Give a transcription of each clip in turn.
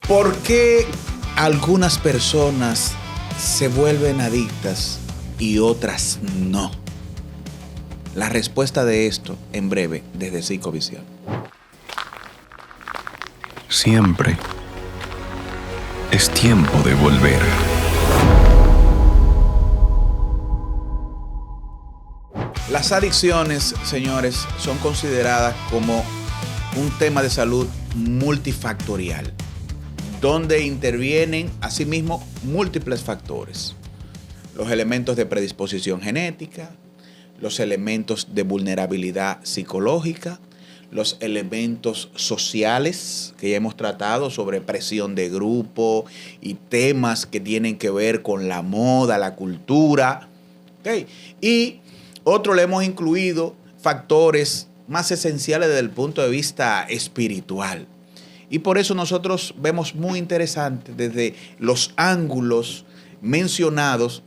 ¿Por qué algunas personas se vuelven adictas y otras no? La respuesta de esto en breve desde Psicovisión. Siempre es tiempo de volver. Las adicciones, señores, son consideradas como un tema de salud multifactorial, donde intervienen asimismo múltiples factores. Los elementos de predisposición genética, los elementos de vulnerabilidad psicológica, los elementos sociales que ya hemos tratado sobre presión de grupo y temas que tienen que ver con la moda, la cultura. ¿Okay? Y otro le hemos incluido factores más esenciales desde el punto de vista espiritual. Y por eso nosotros vemos muy interesante desde los ángulos mencionados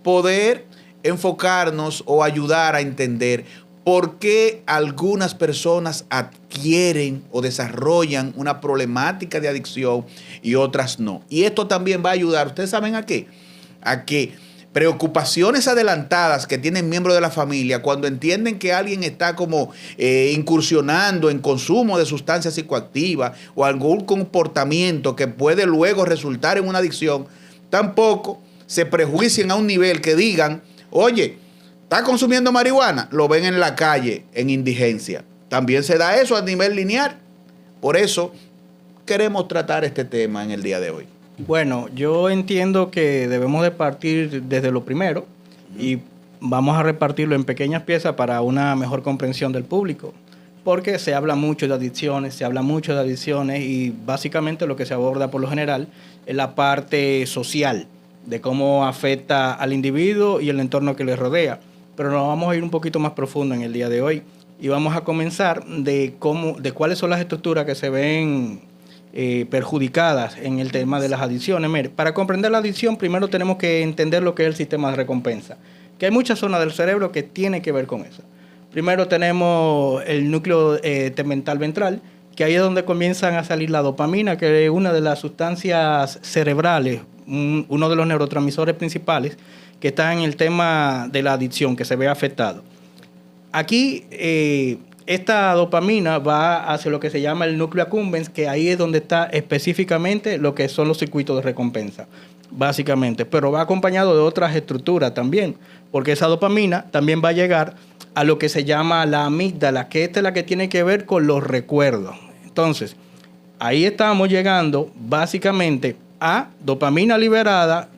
poder enfocarnos o ayudar a entender por qué algunas personas adquieren o desarrollan una problemática de adicción y otras no. Y esto también va a ayudar, ¿ustedes saben a qué? A que preocupaciones adelantadas que tienen miembros de la familia cuando entienden que alguien está como incursionando en consumo de sustancias psicoactivas o algún comportamiento que puede luego resultar en una adicción, tampoco se prejuicien a un nivel que digan, oye, ¿está consumiendo marihuana? Lo ven en la calle, en indigencia. También se da eso a nivel lineal. Por eso queremos tratar este tema en el día de hoy. Bueno, yo entiendo que debemos de partir desde lo primero y vamos a repartirlo en pequeñas piezas para una mejor comprensión del público. Porque se habla mucho de adicciones, y básicamente lo que se aborda por lo general es la parte social, de cómo afecta al individuo y el entorno que le rodea. Pero nos vamos a ir un poquito más profundo en el día de hoy y vamos a comenzar de cuáles son las estructuras que se ven perjudicadas en el tema de las adicciones. Mire, para comprender la adicción primero tenemos que entender lo que es el sistema de recompensa, que hay muchas zonas del cerebro que tienen que ver con eso. Primero tenemos el núcleo tegmental ventral, que ahí es donde comienzan a salir la dopamina, que es una de las sustancias cerebrales, uno de los neurotransmisores principales que está en el tema de la adicción, que se ve afectado. Aquí esta dopamina va hacia lo que se llama el núcleo accumbens, que ahí es donde está específicamente lo que son los circuitos de recompensa, básicamente. Pero va acompañado de otras estructuras también, porque esa dopamina también va a llegar a lo que se llama la amígdala, que esta es la que tiene que ver con los recuerdos. Entonces, ahí estamos llegando básicamente a dopamina liberada,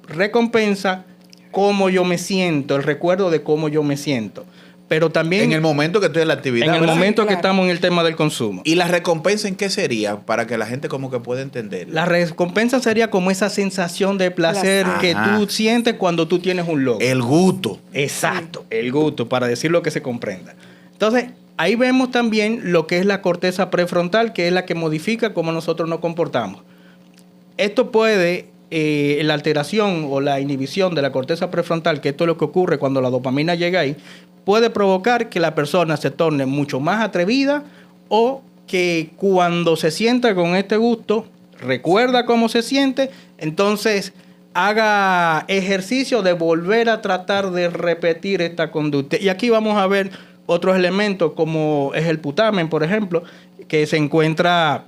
recompensa, cómo yo me siento, el recuerdo de cómo yo me siento. Pero también en el momento que estoy en la actividad. En el ¿verdad? momento que estamos en el tema del consumo. ¿Y la recompensa en qué sería? Para que la gente como que pueda entender. La recompensa sería como esa sensación de placer que tú sientes cuando tú tienes un logro. El gusto. Exacto, el gusto, para decir lo que se comprenda. Entonces, ahí vemos también lo que es la corteza prefrontal, que es la que modifica cómo nosotros nos comportamos. Esto puede, la alteración o la inhibición de la corteza prefrontal, que esto es lo que ocurre cuando la dopamina llega ahí, puede provocar que la persona se torne mucho más atrevida o que cuando se sienta con este gusto, recuerda cómo se siente, entonces haga ejercicio de volver a tratar de repetir esta conducta. Y aquí vamos a ver otros elementos como es el putamen, por ejemplo, que se encuentra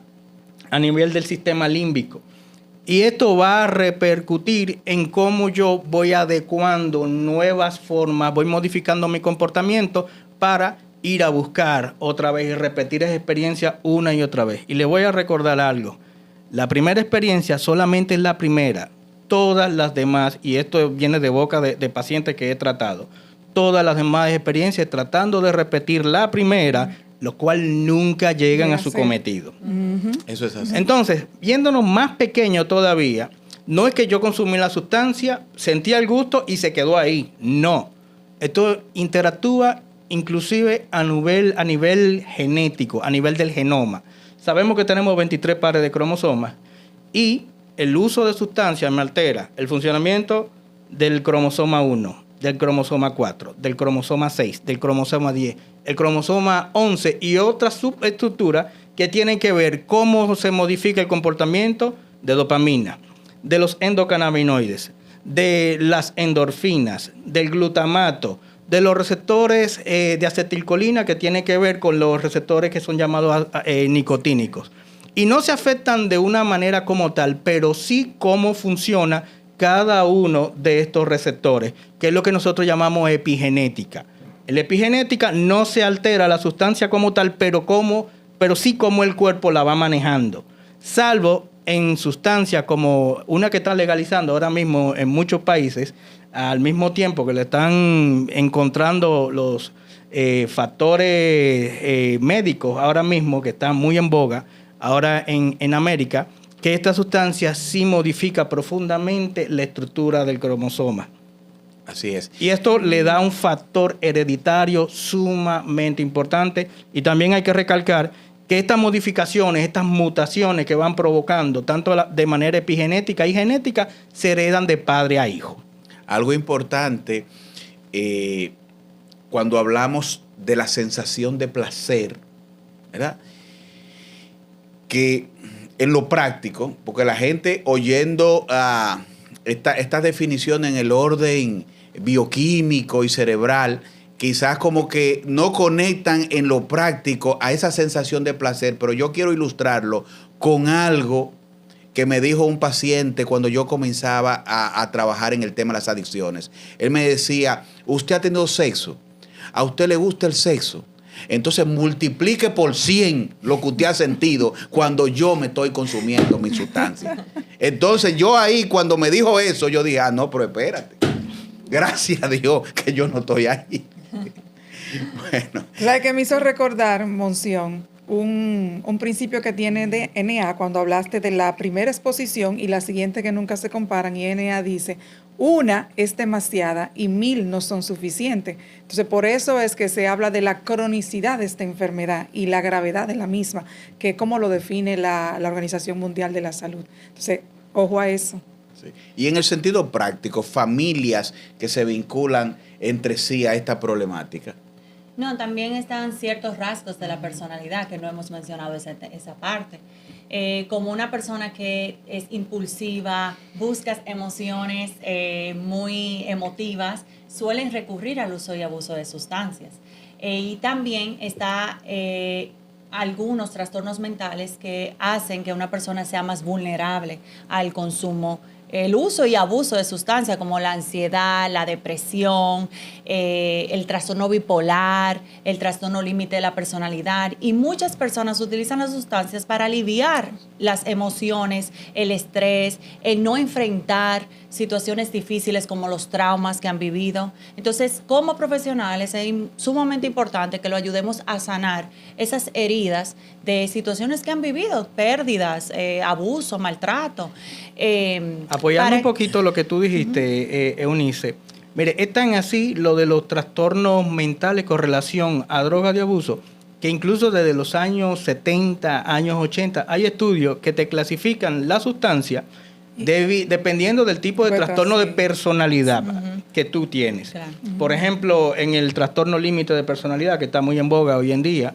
a nivel del sistema límbico. Y esto va a repercutir en cómo yo voy adecuando nuevas formas, voy modificando mi comportamiento para ir a buscar otra vez y repetir esa experiencia una y otra vez. Y le voy a recordar algo. La primera experiencia solamente es la primera. Todas las demás, y esto viene de boca de pacientes que he tratado, todas las demás experiencias tratando de repetir la primera, lo cual nunca llegan a su cometido. Eso es así. Entonces, viéndonos más pequeño todavía, no es que yo consumí la sustancia, sentí el gusto y se quedó ahí. No. Esto interactúa inclusive a nivel genético, a nivel del genoma. Sabemos que tenemos 23 pares de cromosomas y el uso de sustancias me altera el funcionamiento del cromosoma 1, del cromosoma 4, del cromosoma 6, del cromosoma 10, el cromosoma 11 y otras subestructuras que tienen que ver cómo se modifica el comportamiento de dopamina, de los endocannabinoides, de las endorfinas, del glutamato, de los receptores de acetilcolina, que tiene que ver con los receptores que son llamados nicotínicos. Y no se afectan de una manera como tal, pero sí cómo funciona cada uno de estos receptores, que es lo que nosotros llamamos epigenética. En la epigenética no se altera la sustancia como tal, pero sí cómo el cuerpo la va manejando. Salvo en sustancias como una que está legalizando ahora mismo en muchos países, al mismo tiempo que le están encontrando los factores médicos ahora mismo, que están muy en boga ahora en América, que esta sustancia sí modifica profundamente la estructura del cromosoma. Así es. Y esto le da un factor hereditario sumamente importante. Y también hay que recalcar que estas modificaciones, estas mutaciones que van provocando, tanto de manera epigenética y genética, se heredan de padre a hijo. Algo importante, cuando hablamos de la sensación de placer, ¿verdad? Que en lo práctico, porque la gente oyendo estas definiciones en el orden bioquímico y cerebral, quizás como que no conectan en lo práctico a esa sensación de placer, pero yo quiero ilustrarlo con algo que me dijo un paciente cuando yo comenzaba a trabajar en el tema de las adicciones. Él me decía, usted ha tenido sexo, a usted le gusta el sexo, entonces multiplique por 100 lo que usted ha sentido cuando yo me estoy consumiendo mi sustancia. Entonces yo ahí, cuando me dijo eso, yo dije, no, pero espérate, gracias a Dios que yo no estoy ahí. Bueno. La que me hizo recordar, Monción, un principio que tiene de NA cuando hablaste de la primera exposición y la siguiente que nunca se comparan, y NA dice, una es demasiada y 1000 no son suficientes. Entonces, por eso es que se habla de la cronicidad de esta enfermedad y la gravedad de la misma, que es como lo define la Organización Mundial de la Salud. Entonces, ojo a eso. Sí. Y en el sentido práctico, familias que se vinculan entre sí a esta problemática. No, también están ciertos rasgos de la personalidad que no hemos mencionado esa parte. Como una persona que es impulsiva, busca emociones muy emotivas, suelen recurrir al uso y abuso de sustancias. Y también está algunos trastornos mentales que hacen que una persona sea más vulnerable al consumo, el uso y abuso de sustancias como la ansiedad, la depresión, el trastorno bipolar, el trastorno límite de la personalidad. Y muchas personas utilizan las sustancias para aliviar las emociones, el estrés, el no enfrentar situaciones difíciles como los traumas que han vivido. Entonces, como profesionales es sumamente importante que lo ayudemos a sanar esas heridas de situaciones que han vivido, pérdidas, abuso, maltrato. Apoyando un poquito lo que tú dijiste, Eunice. Mire, es tan así lo de los trastornos mentales con relación a drogas de abuso, que incluso desde los años 70, años 80, hay estudios que te clasifican la sustancia dependiendo del tipo de trastorno de personalidad que tú tienes. Claro. Por ejemplo, en el trastorno límite de personalidad, que está muy en boga hoy en día,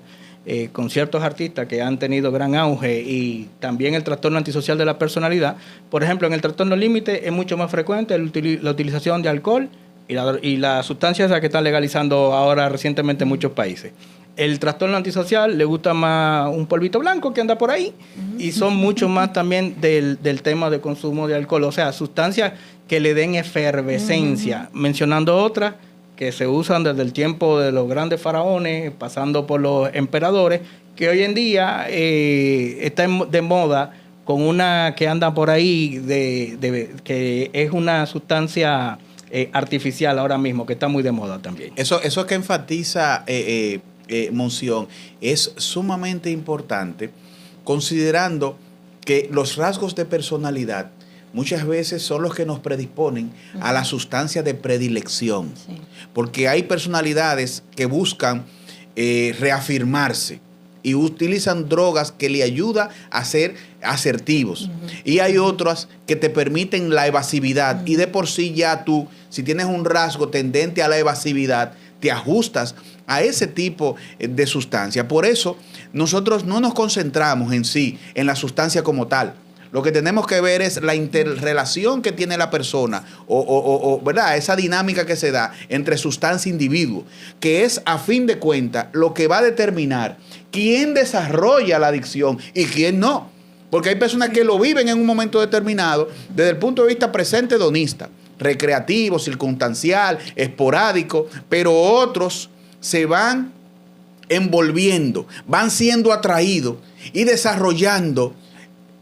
con ciertos artistas que han tenido gran auge, y también el trastorno antisocial de la personalidad. Por ejemplo, en el trastorno límite es mucho más frecuente la utilización de alcohol y las sustancias que están legalizando ahora recientemente en muchos países. El trastorno antisocial le gusta más un polvito blanco que anda por ahí, y son mucho más también del tema de consumo de alcohol, o sea, sustancias que le den efervescencia, mencionando otras que se usan desde el tiempo de los grandes faraones, pasando por los emperadores, que hoy en día está de moda, con una que anda por ahí, que es una sustancia artificial ahora mismo, que está muy de moda también. Eso que enfatiza Monción es sumamente importante, considerando que los rasgos de personalidad muchas veces son los que nos predisponen a la sustancia de predilección. Sí. Porque hay personalidades que buscan reafirmarse y utilizan drogas que le ayudan a ser asertivos. Y hay otras que te permiten la evasividad. Y de por sí ya tú, si tienes un rasgo tendente a la evasividad, te ajustas a ese tipo de sustancia. Por eso nosotros no nos concentramos en sí, en la sustancia como tal. Lo que tenemos que ver es la interrelación que tiene la persona o ¿verdad? Esa dinámica que se da entre sustancia e individuo, que es a fin de cuentas lo que va a determinar quién desarrolla la adicción y quién no. Porque hay personas que lo viven en un momento determinado desde el punto de vista presente hedonista, recreativo, circunstancial, esporádico, pero otros se van envolviendo, van siendo atraídos y desarrollando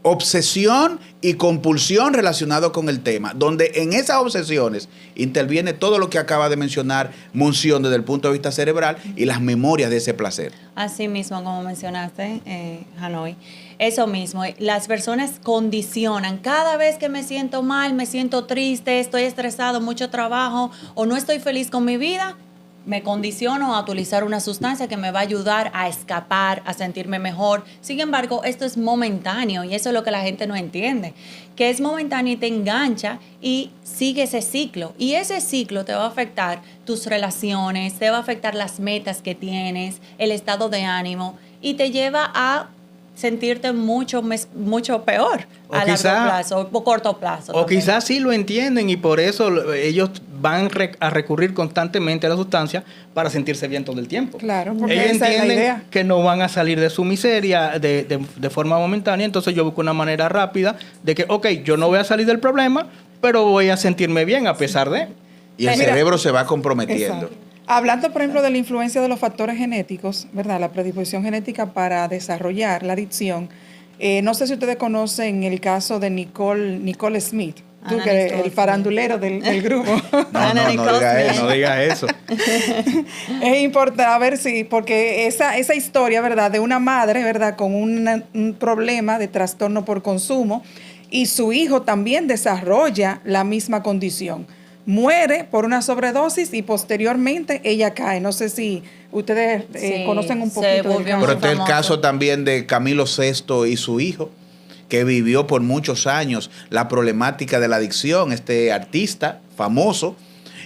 obsesión y compulsión relacionado con el tema, donde en esas obsesiones interviene todo lo que acaba de mencionar Monción desde el punto de vista cerebral y las memorias de ese placer. Así mismo, como mencionaste, Hanoi, eso mismo, las personas condicionan. Cada vez que me siento mal, me siento triste, estoy estresado, mucho trabajo o no estoy feliz con mi vida, me condiciono a utilizar una sustancia que me va a ayudar a escapar, a sentirme mejor. Sin embargo, esto es momentáneo y eso es lo que la gente no entiende, que es momentáneo y te engancha y sigue ese ciclo. Y ese ciclo te va a afectar tus relaciones, te va a afectar las metas que tienes, el estado de ánimo y te lleva a sentirte mucho peor a largo plazo o corto plazo. O quizás sí lo entienden y por eso ellos van a recurrir constantemente a la sustancia para sentirse bien todo el tiempo. Claro, porque ellos esa es la entienden idea. que no van a salir de su miseria de forma momentánea, entonces yo busco una manera rápida de que, ok, yo no voy a salir del problema, pero voy a sentirme bien a pesar de... Y el cerebro se va comprometiendo. Exacto. Hablando, por ejemplo, de la influencia de los factores genéticos, ¿verdad? La predisposición genética para desarrollar la adicción. No sé si ustedes conocen el caso de Nicole Smith, tú que eres el farandulero del grupo. No diga eso. Es importante, a ver si, porque esa historia, ¿verdad? De una madre, ¿verdad? Con un problema de trastorno por consumo y su hijo también desarrolla la misma condición. Muere por una sobredosis y posteriormente ella cae. No sé si ustedes conocen un poquito del caso. Pero este es el caso también de Camilo VI y su hijo, que vivió por muchos años la problemática de la adicción, este artista famoso,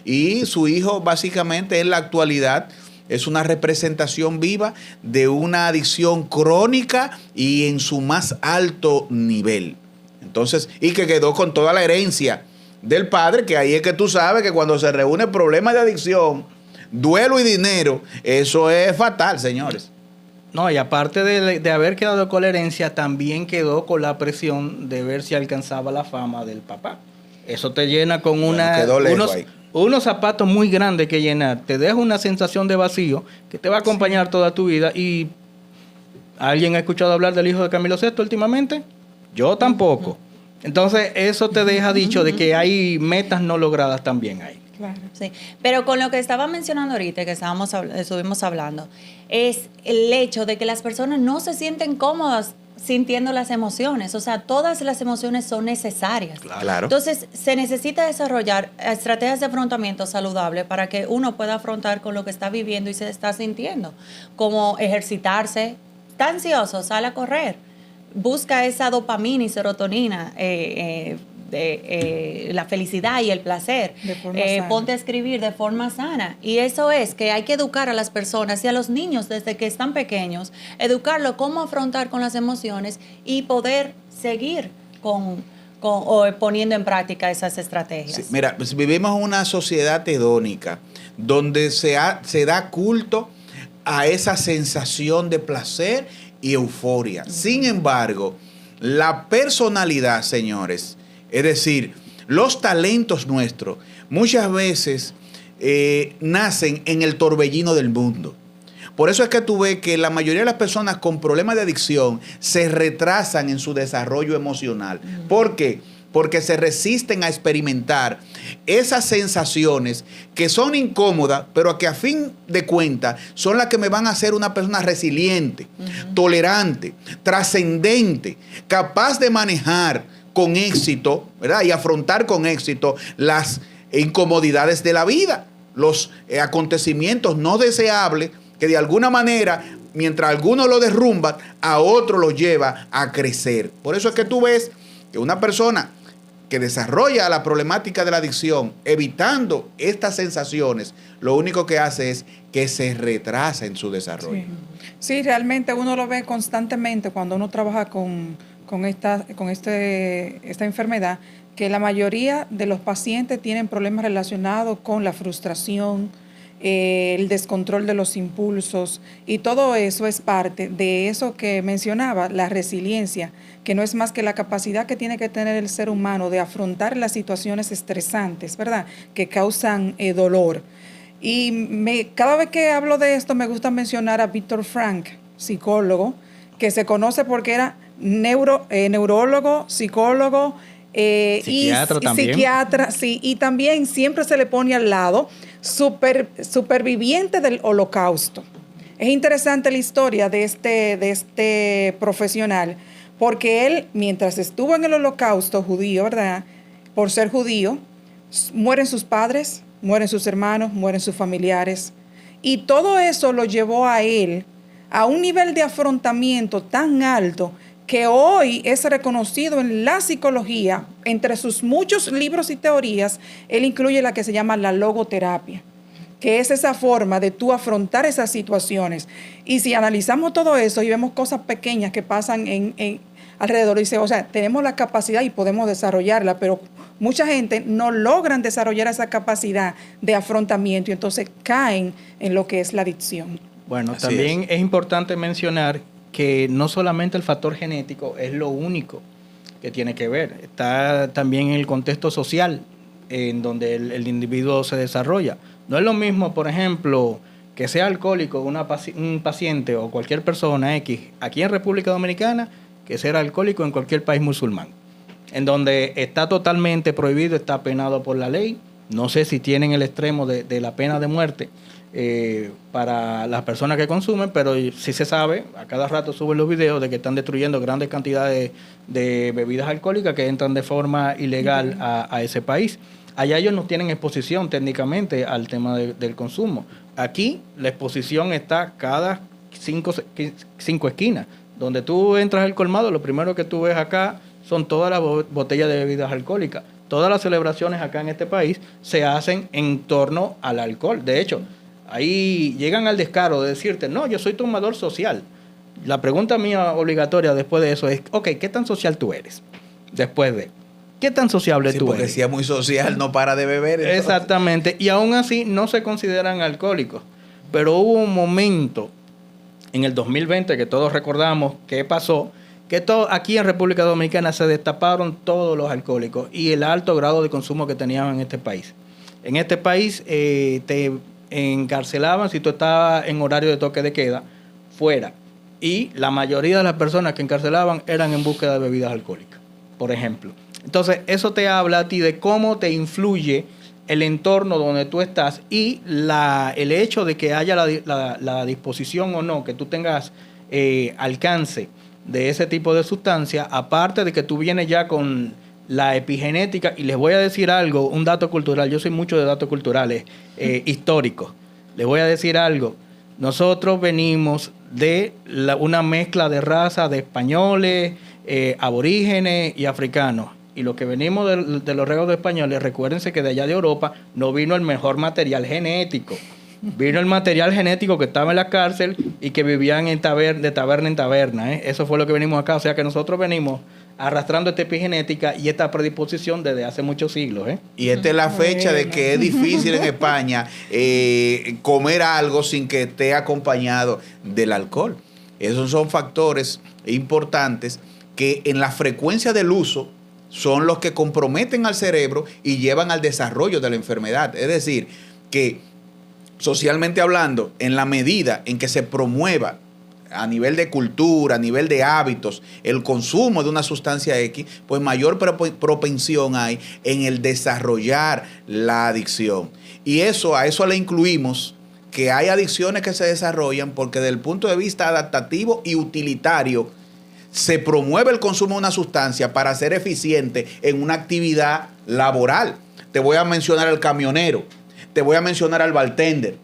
y su hijo básicamente en la actualidad es una representación viva de una adicción crónica y en su más alto nivel. Entonces, y que quedó con toda la herencia del padre, que ahí es que tú sabes que cuando se reúne problemas de adicción, duelo y dinero, eso es fatal, señores. No, y aparte de haber quedado con la herencia, también quedó con la presión de ver si alcanzaba la fama del papá. Eso te llena con unos zapatos muy grandes que llenar. Te deja una sensación de vacío que te va a acompañar toda tu vida. ¿Y alguien ha escuchado hablar del hijo de Camilo VI últimamente? Yo tampoco. Entonces, eso te deja dicho de que hay metas no logradas también ahí. Claro. Sí, pero con lo que estaba mencionando ahorita, que estuvimos hablando, es el hecho de que las personas no se sienten cómodas sintiendo las emociones. O sea, todas las emociones son necesarias. Claro. Entonces, se necesita desarrollar estrategias de afrontamiento saludable para que uno pueda afrontar con lo que está viviendo y se está sintiendo. Como ejercitarse. Está ansioso, sale a correr. Busca esa dopamina y serotonina de la felicidad y el placer. De forma sana. Ponte a escribir de forma sana. Y eso es que hay que educar a las personas y a los niños desde que están pequeños, educarlo cómo afrontar con las emociones y poder seguir poniendo en práctica esas estrategias. Sí, mira, pues vivimos en una sociedad hedónica donde se da culto a esa sensación de placer y euforia. Sin embargo, la personalidad, señores, es decir, los talentos nuestros, muchas veces nacen en el torbellino del mundo. Por eso es que tú ves que la mayoría de las personas con problemas de adicción se retrasan en su desarrollo emocional. ¿Por qué? Porque se resisten a experimentar esas sensaciones que son incómodas, pero que a fin de cuentas son las que me van a hacer una persona resiliente, tolerante, trascendente, capaz de manejar con éxito, ¿verdad? Y afrontar con éxito las incomodidades de la vida, los acontecimientos no deseables que de alguna manera, mientras algunos lo derrumban, a otros los lleva a crecer. Por eso es que tú ves que una persona que desarrolla la problemática de la adicción, evitando estas sensaciones, lo único que hace es que se retrasa en su desarrollo. Sí, realmente uno lo ve constantemente cuando uno trabaja con esta enfermedad, que la mayoría de los pacientes tienen problemas relacionados con la frustración, el descontrol de los impulsos, y todo eso es parte de eso que mencionaba, la resiliencia, que no es más que la capacidad que tiene que tener el ser humano de afrontar las situaciones estresantes, ¿verdad?, que causan dolor. Y cada vez que hablo de esto me gusta mencionar a Viktor Frankl, psicólogo, que se conoce porque era neurólogo, psicólogo, psiquiatra, sí, y también siempre se le pone al lado superviviente del Holocausto. Es interesante la historia de este profesional, porque él, mientras estuvo en el Holocausto judío, ¿verdad?, por ser judío, mueren sus padres, mueren sus hermanos, mueren sus familiares, y todo eso lo llevó a él a un nivel de afrontamiento tan alto que hoy es reconocido en la psicología. Entre sus muchos libros y teorías, él incluye la que se llama la logoterapia, que es esa forma de tú afrontar esas situaciones. Y si analizamos todo eso y vemos cosas pequeñas que pasan alrededor, dice, o sea, tenemos la capacidad y podemos desarrollarla, pero mucha gente no logran desarrollar esa capacidad de afrontamiento y entonces caen en lo que es la adicción. Bueno, Así también es importante mencionar que no solamente el factor genético es lo único que tiene que ver, está también el contexto social en donde el individuo se desarrolla. No es lo mismo, por ejemplo, que sea alcohólico un paciente o cualquier persona X aquí en República Dominicana que ser alcohólico en cualquier país musulmán, en donde está totalmente prohibido, está penado por la ley. No sé si tienen el extremo de la pena de muerte para las personas que consumen, pero sí se sabe, a cada rato suben los videos de que están destruyendo grandes cantidades de bebidas alcohólicas que entran de forma ilegal a ese país. Allá ellos no tienen exposición técnicamente al tema del consumo. Aquí la exposición está cada cinco esquinas. Donde tú entras al colmado, lo primero que tú ves acá son todas las botellas de bebidas alcohólicas. Todas las celebraciones acá en este país se hacen en torno al alcohol. De hecho, ahí llegan al descaro de decirte, no, yo soy tomador social. La pregunta mía obligatoria después de eso es, ok, ¿qué tan social tú eres? Después de, ¿qué tan sociable tú porque eres? si es muy social, no para de beber. Entonces. Exactamente, y aún así no se consideran alcohólicos. Pero hubo un momento en el 2020 que todos recordamos qué pasó, que aquí en República Dominicana se destaparon todos los alcohólicos y el alto grado de consumo que tenían en este país. En este país te encarcelaban si tú estabas en horario de toque de queda fuera, y la mayoría de las personas que encarcelaban eran en búsqueda de bebidas alcohólicas, por ejemplo. Entonces eso te habla a ti de cómo te influye el entorno donde tú estás y el hecho de que haya la disposición o no, que tú tengas alcance de ese tipo de sustancia, aparte de que tú vienes ya con la epigenética. Y les voy a decir algo, un dato cultural, yo soy mucho de datos culturales históricos. Les voy a decir algo, nosotros venimos de una mezcla de raza de españoles, aborígenes y africanos. Y lo que venimos de los reinos españoles, recuérdense que de allá de Europa no vino el mejor material genético. Vino el material genético que estaba en la cárcel y que vivían de taberna en taberna. Eso fue lo que venimos acá. O sea que nosotros venimos arrastrando esta epigenética y esta predisposición desde hace muchos siglos. Y esta es la fecha de que es difícil en España comer algo sin que esté acompañado del alcohol. Esos son factores importantes que en la frecuencia del uso son los que comprometen al cerebro y llevan al desarrollo de la enfermedad. Es decir, que socialmente hablando, en la medida en que se promueva a nivel de cultura, a nivel de hábitos, el consumo de una sustancia X, pues mayor propensión hay en el desarrollar la adicción. Y a eso le incluimos que hay adicciones que se desarrollan porque desde el punto de vista adaptativo y utilitario, se promueve el consumo de una sustancia para ser eficiente en una actividad laboral. Te voy a mencionar al camionero, te voy a mencionar al bartender.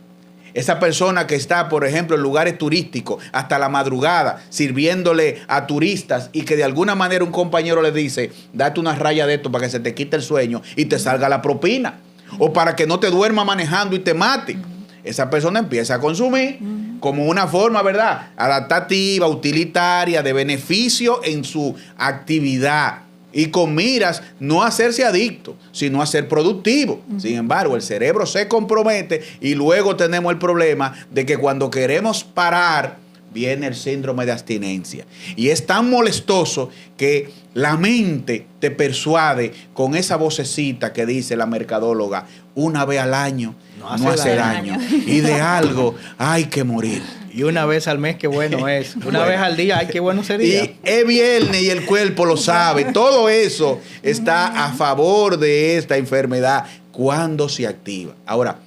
Esa persona que está, por ejemplo, en lugares turísticos hasta la madrugada sirviéndole a turistas y que de alguna manera un compañero le dice, date una raya de esto para que se te quite el sueño y te salga la propina. O para que no te duerma manejando y te mate. Esa persona empieza a consumir como una forma, ¿verdad?, adaptativa, utilitaria, de beneficio en su actividad. Y con miras no a hacerse adicto, sino a ser productivo. Sin embargo, el cerebro se compromete y luego tenemos el problema de que cuando queremos parar, viene el síndrome de abstinencia. Y es tan molestoso que la mente te persuade con esa vocecita que dice la mercadóloga, una vez al año no hace daño. Y de algo hay que morir. Y una vez al mes, qué bueno es. Una vez al día, ay, qué bueno sería. Y es viernes y el cuerpo lo sabe. Todo eso está a favor de esta enfermedad cuando se activa. Ahora,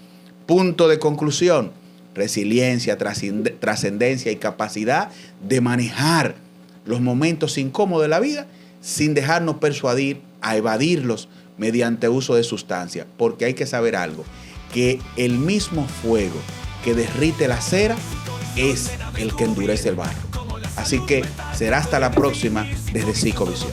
punto de conclusión: resiliencia, trascendencia y capacidad de manejar los momentos incómodos de la vida sin dejarnos persuadir a evadirlos mediante uso de sustancias. Porque hay que saber algo, que el mismo fuego que derrite la cera es el que endurece el barro. Así que será hasta la próxima desde Psicovisión.